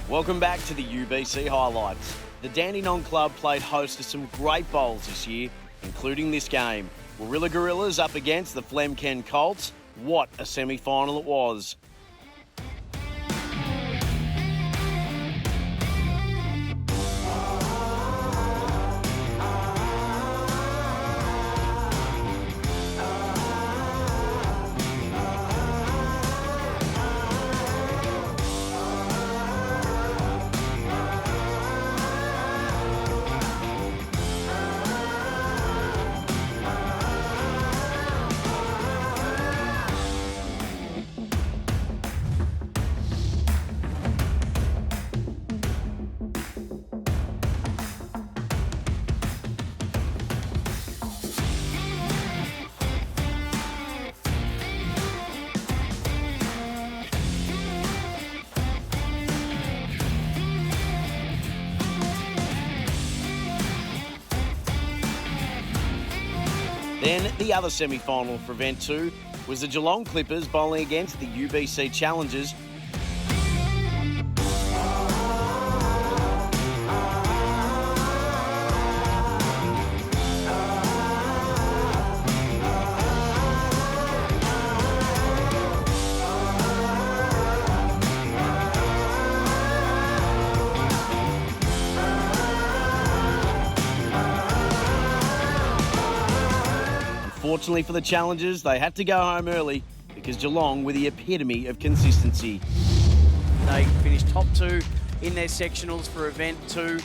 Welcome back to the UBC highlights. The Dandenong Club played host to some great bowls this year, including this game. Warilla Gorillas up against the Flemken Colts. What a semi-final it was. Then the other semi-final for Event 2 was the Geelong Clippers bowling against the UBC Challengers. Unfortunately for the Challengers, they had to go home early because Geelong were the epitome of consistency. They finished top 2 in their sectionals for Event 2.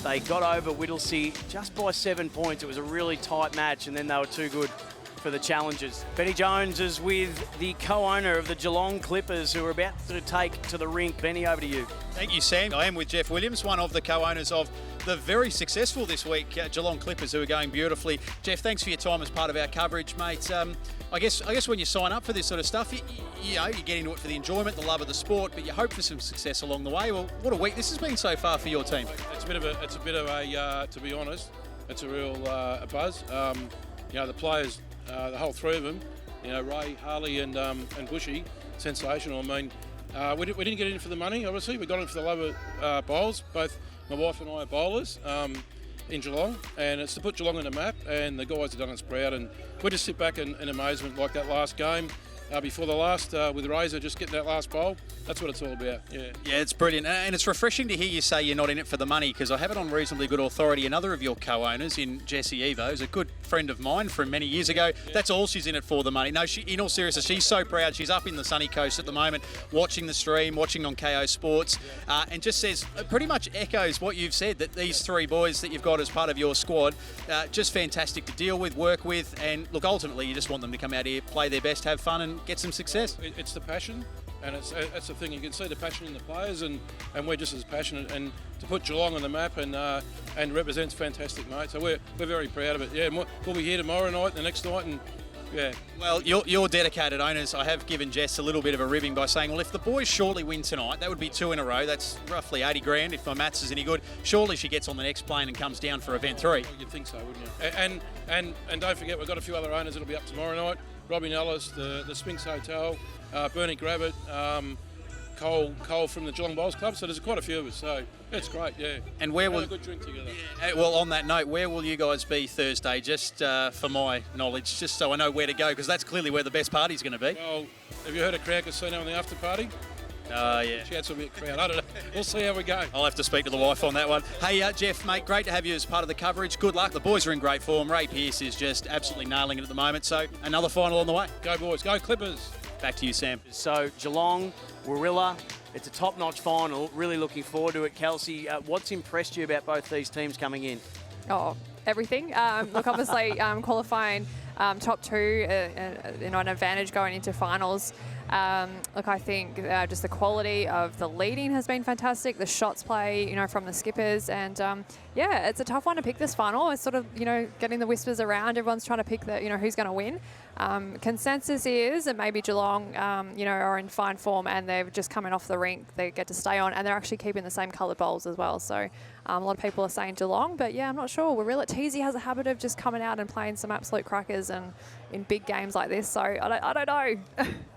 They got over Whittlesea just by 7 points. It was a really tight match, and then they were too good for the Challengers. Benny Jones is with the co-owner of the Geelong Clippers, who are about to take to the rink. Benny, over to you. Thank you, Sam. I am with Jeff Williams, one of the co-owners of the very successful this week Geelong Clippers, who are going beautifully. Jeff, thanks for your time as part of our coverage, mate. I guess when you sign up for this sort of stuff, you get into it for the enjoyment, the love of the sport, but you hope for some success along the way. Well, what a week this has been so far for your team. It's a bit of a to be honest, it's a real buzz. The players, the whole three of them, Ray, Harley, and Bushy, sensational. I mean, we didn't get in for the money, obviously. We got in for the love of bowls. Both my wife and I are bowlers in Geelong, and it's to put Geelong on the map, and the guys have done us proud, and we just sit back in amazement like that last game. Before the last, with Razor just getting that last bowl. That's what it's all about, yeah. Yeah, it's brilliant. And it's refreshing to hear you say you're not in it for the money, because I have it on reasonably good authority. Another of your co-owners in Jessie Evo is a good friend of mine from many years ago. Yeah. That's all she's in it for, the money. No, in all seriousness, she's so proud. She's up in the sunny coast at the moment, watching the stream, watching on KO Sports, and just says, pretty much echoes what you've said, that these three boys that you've got as part of your squad, just fantastic to deal with, work with, and look, ultimately you just want them to come out here, play their best, have fun, and get some success. It's the passion, and it's the thing. You can see the passion in the players, and we're just as passionate. And to put Geelong on the map and represents fantastic, mate. So we're very proud of it. Yeah, we'll be here tomorrow night, the next night, and yeah. Well, your dedicated owners, I have given Jess a little bit of a ribbing by saying, well, if the boys surely win tonight, that would be 2 in a row. That's roughly 80 grand if my maths is any good. Surely she gets on the next plane and comes down for Event 3. Well, you'd think so, wouldn't you? And don't forget, we've got a few other owners that'll be up tomorrow night. Robbie Nellis, the Sphinx Hotel, Bernie Gravitt, Cole from the Geelong Bowls Club. So there's quite a few of us. So it's great, yeah. And where will a good drink together? Yeah, well, on that note, where will you guys be Thursday? Just for my knowledge, just so I know where to go, because that's clearly where the best party's going to be. Well, have you heard of Crown Casino and the after party? Yeah. Chance will be a crowd. I don't know. We'll see how we go. I'll have to speak to the wife on that one. Hey, Jeff, mate, great to have you as part of the coverage. Good luck. The boys are in great form. Ray Pearce is just absolutely nailing it at the moment. So another final on the way. Go boys. Go Clippers. Back to you, Sam. So Geelong, Warilla, it's a top-notch final. Really looking forward to it. Kelsey, what's impressed you about both these teams coming in? Oh, everything. Look, obviously qualifying top 2, an advantage going into finals. Look, I think just the quality of the leading has been fantastic. The shots play, from the skippers, and yeah, it's a tough one to pick this final. It's sort of, getting the whispers around. Everyone's trying to pick the, who's going to win. Consensus is that maybe Geelong, are in fine form, and they're just coming off the rink. They get to stay on, and they're actually keeping the same coloured bowls as well. So a lot of people are saying Geelong, but yeah, I'm not sure. Warilla Teys has a habit of just coming out and playing some absolute crackers, and in big games like this. So I don't know.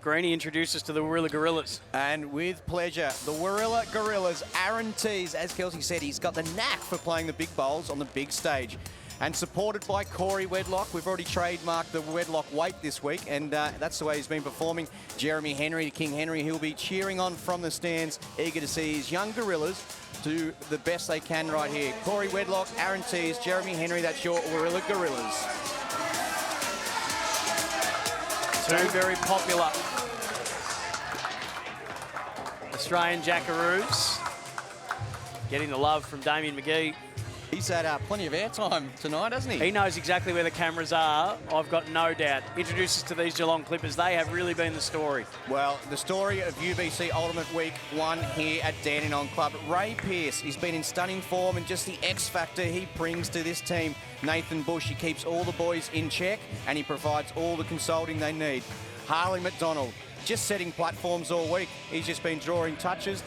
Greenie introduced us to the Warilla Gorillas. And with pleasure, the Warilla Gorillas, Aaron Teys, as Kelsey said, he's got the knack for playing the big bowls on the big stage. And supported by Corey Wedlock. We've already trademarked the Wedlock weight this week, and that's the way he's been performing. Jeremy Henry, King Henry, he'll be cheering on from the stands, eager to see his young Gorillas do the best they can right here. Corey Wedlock, Aaron Teys, Jeremy Henry, that's your Warilla Gorillas. Two very popular Australian Jackaroos. Getting the love from Damien McGee. He's had plenty of airtime tonight, hasn't he? He knows exactly where the cameras are, I've got no doubt. Introduce us to these Geelong Clippers. They have really been the story. Well, the story of UBC Ultimate Week 1 here at Dandenong Club. Ray Pearce, he's been in stunning form, and just the X factor he brings to this team. Nathan Bush, he keeps all the boys in check, and he provides all the consulting they need. Harley McDonald, just setting platforms all week. He's just been drawing touches.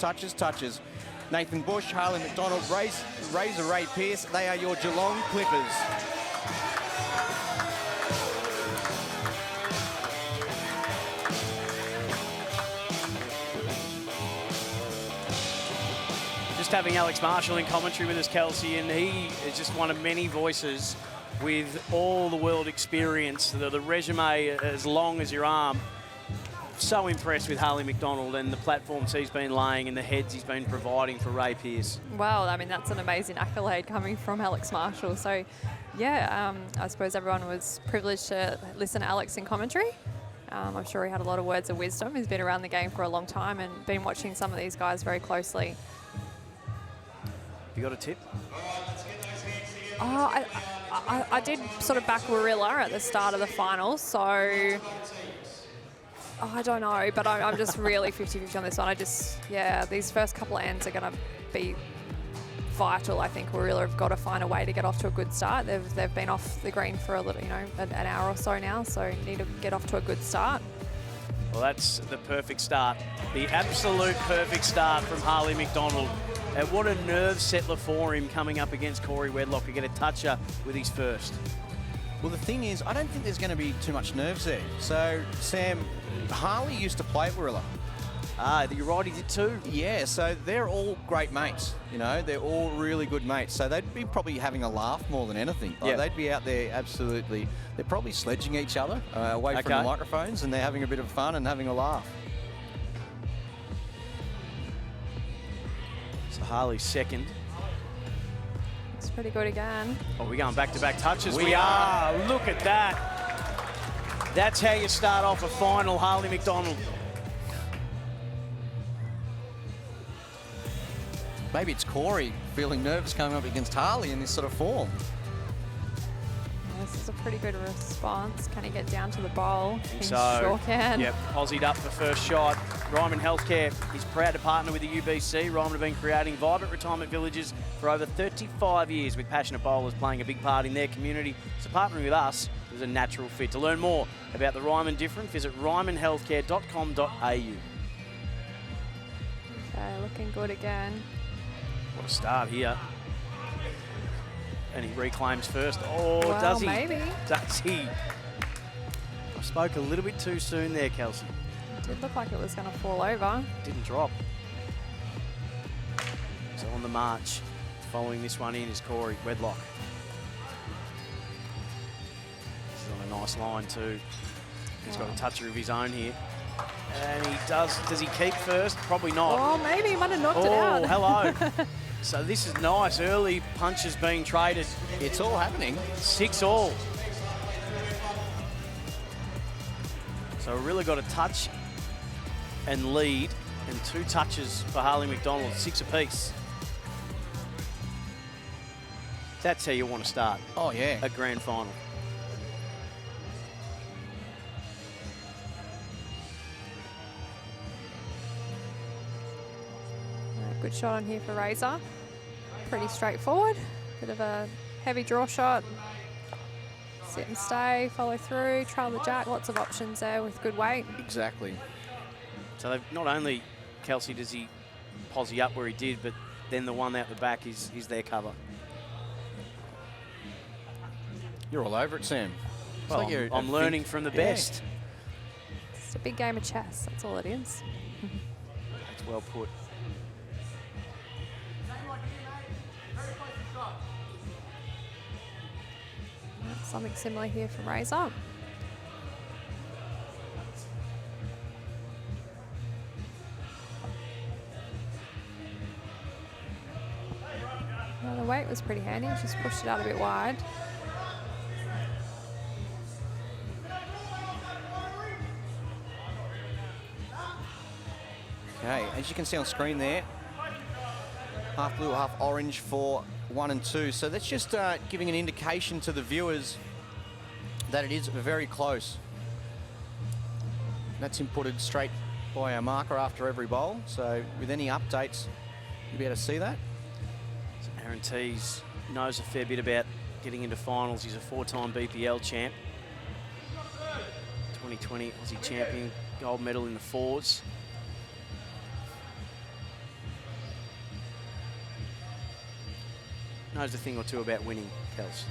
Nathan Bush, Harley McDonald, Razor Ray Pearce, they are your Geelong Clippers. Just having Alex Marshall in commentary with us, Kelsey, and he is just one of many voices with all the world experience, the resume as long as your arm. So impressed with Harley McDonald and the platforms he's been laying and the heads he's been providing for Ray Pearce. Well, I mean, that's an amazing accolade coming from Alex Marshall. So, yeah, I suppose everyone was privileged to listen to Alex in commentary. I'm sure he had a lot of words of wisdom. He's been around the game for a long time and been watching some of these guys very closely. You got a tip? Oh, I did sort of back Warilla at the start of the finals, so... Oh, I don't know, but I'm just really 50-50 on this one. These first couple of ends are going to be vital. I think Warilla have got to find a way to get off to a good start. They've been off the green for a little, an hour or so now, so need to get off to a good start. Well, that's the perfect start. The absolute perfect start from Harley McDonald. And what a nerve settler for him coming up against Corey Wedlock to get a toucher with his first. Well, the thing is, I don't think there's going to be too much nerves there. So, Sam, Harley used to play at Warilla. You're right, he did too. Yeah, so they're all great mates, they're all really good mates. So they'd be probably having a laugh more than anything. Like, they'd be out there absolutely, they're probably sledging each other away from the microphones, and they're having a bit of fun and having a laugh. So Harley's second. It's pretty good again. Oh, we're going back-to-back touches. We are. Look at that. That's how you start off a final, Harley McDonald. Maybe it's Corey feeling nervous coming up against Harley in this sort of form. This is a pretty good response. Can he get down to the bowl? I think He so. sure can. Yep, Aussied up for first shot. Ryman Healthcare is proud to partner with the UBC. Ryman have been creating vibrant retirement villages for over 35 years with passionate bowlers playing a big part in their community. So partnering with us is a natural fit. To learn more about the Ryman difference, visit rymanhealthcare.com.au. Okay, looking good again. What a start here. And he reclaims first. Oh, well, does he? Maybe. Does he? I spoke a little bit too soon there, Kelsey. It did look like it was going to fall over. Didn't drop. So on the march, following this one in is Corey Wedlock. This is on a nice line too. He's got a toucher of his own here. And he does he keep first? Probably not. Oh, maybe he might have knocked it out. Oh, hello. So this is nice. Early punches being traded. It's all happening. 6-all. So really got a touch and lead and 2 touches for Harley McDonald, 6 apiece. That's how you want to start. Oh, yeah. A grand final. Good shot on here for Razor. Pretty straightforward. Bit of a heavy draw shot. Sit and stay, follow through, trail the jack. Lots of options there with good weight. Exactly. So they've not only, Kelsey, does he posse up where he did, but then the one out the back is their cover. You're all over it, Sam. Well, like you're I'm learning from the best. It's a big game of chess. That's all it is. That's well put. Something similar here from Razor. Well, the weight was pretty handy. Just pushed it out a bit wide. Okay, as you can see on screen there, half blue, half orange for 1 and 2. So that's just giving an indication to the viewers that it is very close. That's inputted straight by our marker after every bowl. So with any updates, you'll be able to see that. So Aaron Teys knows a fair bit about getting into finals. He's a 4-time BPL champ. 2020 Aussie champion, gold medal in the fours. Knows a thing or two about winning, Kels.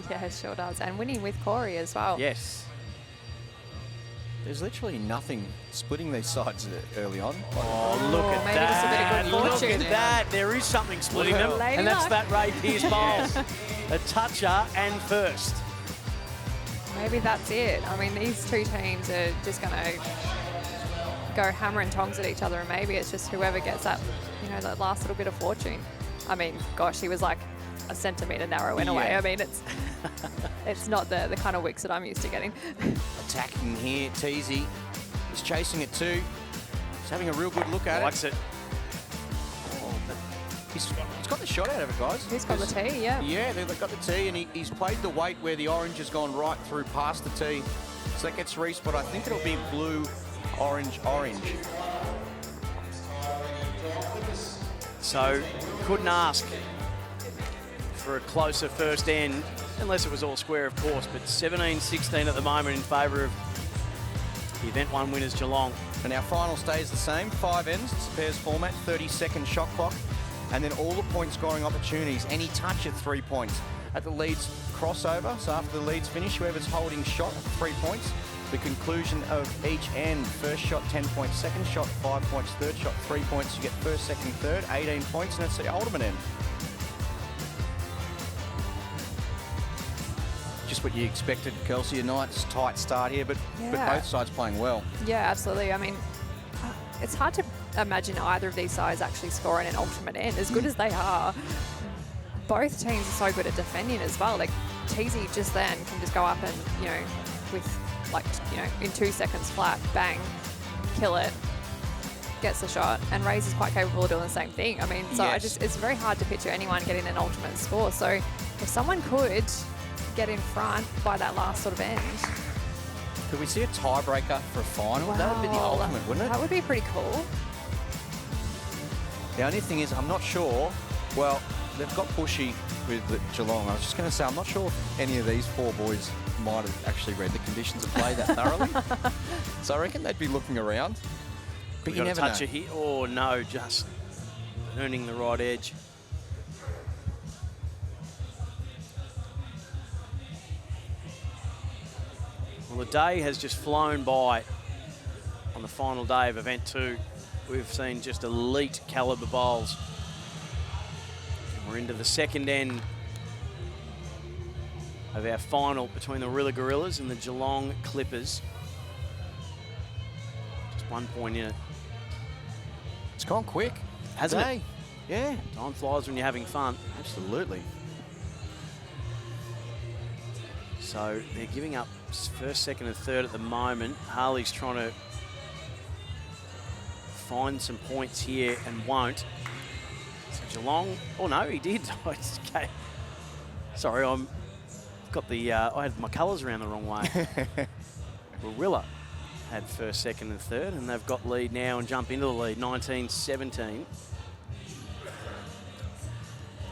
Yeah, sure does. And winning with Corey as well. Yes. There's literally nothing splitting these sides early on. Oh, look at maybe just a bit of that. good Look fortune. at that. There is something splitting them. Lady And that's luck. that Ray Pearce bowl. A toucher and first. Maybe that's it. I mean, these two teams are just going to go hammer and tongs at each other, and maybe it's just whoever gets that, you know, that last little bit of fortune. I mean, gosh, he was like a centimetre narrow in a way. I mean, it's not the kind of wicks that I'm used to getting. Attacking here, Teys is chasing it too. He's having a real good look at Likes it. He's got the shot out of it, guys. He's got the tee, yeah. Yeah, they've got the tee, and he's played the weight where the orange has gone right through past the tee. So that gets Reese, but I think it'll be blue, orange, orange. So couldn't ask for a closer first end, unless it was all square, of course, but 17-16 at the moment in favour of the Event 1 winners, Geelong. And our final stays the same, 5 ends, it's a pairs format, 30-second shot clock, and then all the point scoring opportunities, any touch at 3 points. At the leads crossover, so after the leads finish, whoever's holding shot, 3 points. The conclusion of each end, first shot 10 points, second shot 5 points, third shot 3 points, you get first, second, third, 18 points, and that's the ultimate end. Just what you expected, Kelsey. A nice tight start here, but both sides playing well. Yeah, absolutely. I mean, it's hard to imagine either of these sides actually scoring an ultimate end, as good as they are. Both teams are so good at defending as well. Like, Teysy just then can just go up and, you know, with, like, you know, in 2 seconds flat, bang, kill it, gets the shot, and Ray's is quite capable of doing the same thing. I mean, so Yes. it's very hard to picture anyone getting an ultimate score. So if someone could get in front by that last sort of end. Could we see a tiebreaker for a final? That would be the Wow, ultimate, wouldn't it? That would be pretty cool. The only thing is, I'm not sure. Well, they've got Bushy with the Geelong. I was just going to say, I'm not sure if any of these four boys might have actually read the conditions of play that thoroughly. So I reckon they'd be looking around. But We you got a never know. toucher here. Oh, no, just earning the right edge. Well, the day has just flown by on the final day of Event 2. We've seen just elite calibre bowls. And we're into the second end of our final between the Warilla Gorillas and the Geelong Clippers. Just 1 point in it. It's gone quick. Hasn't it? Today. Yeah, Time flies when you're having fun. absolutely. So they're giving up first, second and third at the moment. Harley's trying to find some points here and won't. So Geelong, oh no, he did. Okay. Sorry, I had my colours around the wrong way. Warilla had first, second and third, and they've got lead now and jump into the lead, 19-17.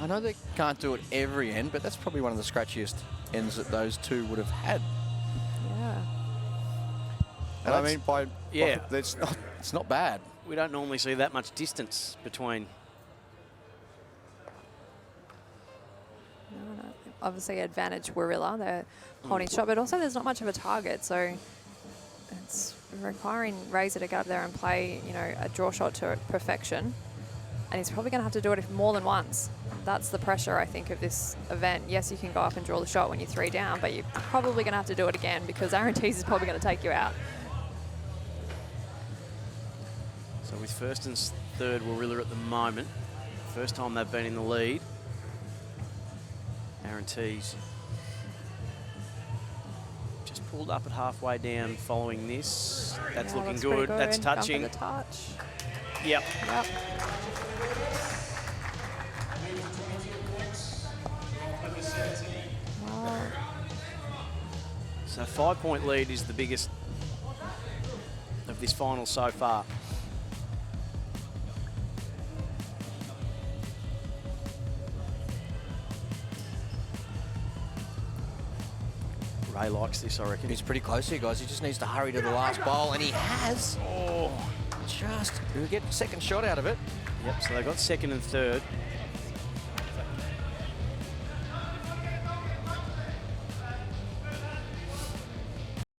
I know they can't do it every end, but that's probably one of the scratchiest ends that those two would have had. Yeah. And I mean, yeah. it's not bad. We don't normally see that much distance between. No. obviously advantage Warilla. They're holding shot, but also there's not much of a target, so it's requiring Razor to get up there and play, you know, a draw shot to perfection. And he's probably going to have to do it more than once. That's the pressure, I think, of this event. Yes, you can go up and draw the shot when you're 3 down, but you're probably going to have to do it again because Aaron Teys is probably going to take you out. So with first and third Warilla at the moment, first time they've been in the lead. Aaron Teys just pulled up at halfway down following this. That's looking good. That's touching. Gone for the touch. Yep. Yep. Wow. So 5-point lead is the biggest of this final so far. Ray likes this, I reckon. He's pretty close here, guys. He just needs to hurry to the last bowl, and he has. Oh. Just, he'll get second shot out of it. Yep, so they got second and third.